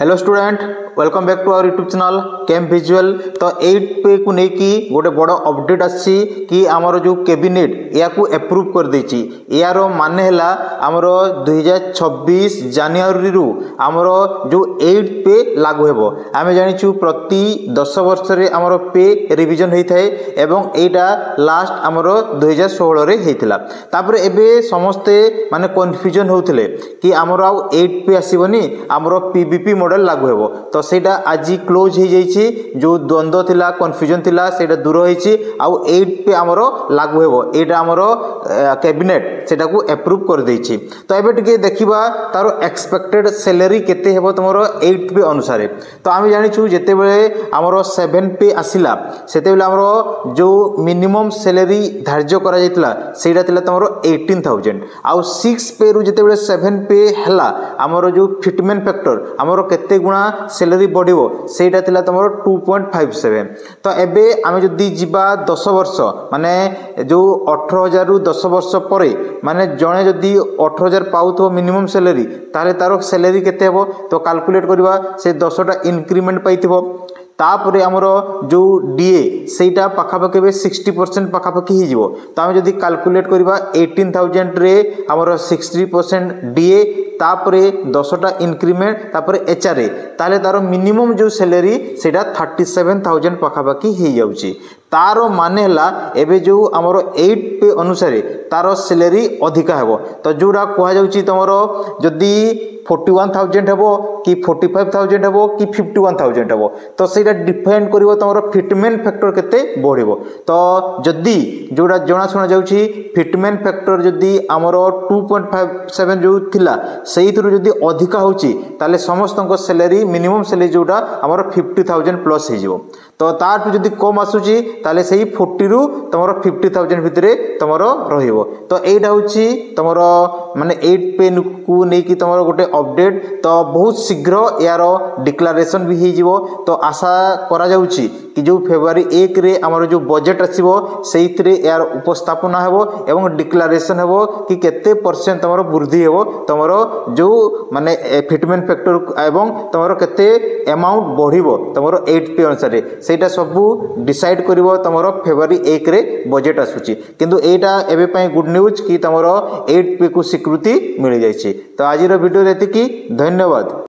Hello student, welcome back to our YouTube channel camp visual. तो 8 पे को लेकिन गोटे बड़ अपडेट आसी कि आमर जो कैबिनेट या एप्रूव कर देछि। यार माने हैला आमर 2026 जनवरी रु आमर जो 8 पे लागू हेबो। आमे जानिछु प्रति 10 वर्ष रे आमर पे रिवीजन होई थाए एवं एटा लास्ट आमर 2016 रे हेतिला। तापर एबे समस्ते माने कन्फ्यूजन होउथिले कि आमर आउ 8 पे आसीबनी, आमर पीबीपी मॉडल लागू हेबो। तो सेटा आज क्लोज हो जाइछि, जो द्वंद्व थिला कन्फ्यूजन थिला सेटा दूर होइछि। आउ 8 पे आमरो लागू हेबो, एटा आमरो कैबिनेट सेटा को अप्रूव कर देछि। तो एबे टिके देखिबा तारो एक्सपेक्टेड सैलरी केते हेबो तमरो 8 पे अनुसार। तो आमे जानिछु जेते बेले आमरो 7 पे आसिला सेते बेले आमरो जो मिनिमम सैलरी धार्य करा जायतिला सेटा थिला तमरो 18000। आउ 6 पे रु जेते बेले 7 पे हला आमरो जो फिटमेंट फैक्टर आमरो केते गुणा सैलरी बढ़िबो सेटा थिला तमरो 2.57। तो एबे आमे जदी जिबा 10 वर्ष माने जो 18000 रु 10 वर्ष परे माने जणे जदी 18000 पाउथो मिनिमम सैलरी ताले तारो सैलरी केते हेबो। तो कैलकुलेट करबा से 10टा इंक्रीमेंट पाइथिबो। तापरे आमरो जो डीए सेटा पाखापाखि 60% पाखापाखि ही जीवो। तो आमे जदी कैलकुलेट करबा 18000 रे आमरो 60% डीए तापरे 10टा इंक्रीमेंट तापरे एचआरए ताले तारो मिनिमम जो सैलरी सेटा 37000 पाखापाखि ही जाउची। तारो माने हला एबे जो आमरो 8 पे अनुसार तारो सैलरी अधिका हेबो। तो जोडा कोहा जाउची तमरो जदी 41000 हेबो कि 45000 हेबो कि 51000 हेबो। तो सेटा डिपेंड करिवो तमरो फिटमेंट फैक्टर केते बढ़िबो। तो जदी जोडा जणा सुना जाउची फिटमेंट फैक्टर जदी आमरो 2.57 जो थिला सेइथरु जदी अधिका होची ताले समस्तनको सैलरी मिनिमम सैलरी जोडा आमरो 50000 प्लस हे जिवो। तो तारटु जदी कम आसुची ताले सेही 40 रु तमरो 50000 भितरे तमरो रहिबो। तो एटा होची तमरो माने 8 पे को नै कि तमरो गोटे अपडेट। तो बहुत शीघ्र यार डिक्लेरेशन भी हे जिवो। तो आशा करा जाउची कि जो फेब्रुआरी 1 रे हमर जो बजेट आसीबो सेइथरे यार उपस्थापना हेबो एवं डिक्लेरेशन हेबो कि केते परसेंट तमरो वृद्धि हेबो तमरो जो माने फिटमेंट फैक्टर एवं तमरो केते अमाउंट बढ़िबो तमरो 8 पे अनुसार सेटा सबु डिसाइड करिवो तमरो फेब्रुआरी 1 रे बजेट आसुची। किंतु एटा एबे पय गुड न्यूज कि तमरो 8 पे को स्वीकृति मिल जायछि। तो आजिरो वीडियो एतिकी, धन्यवाद।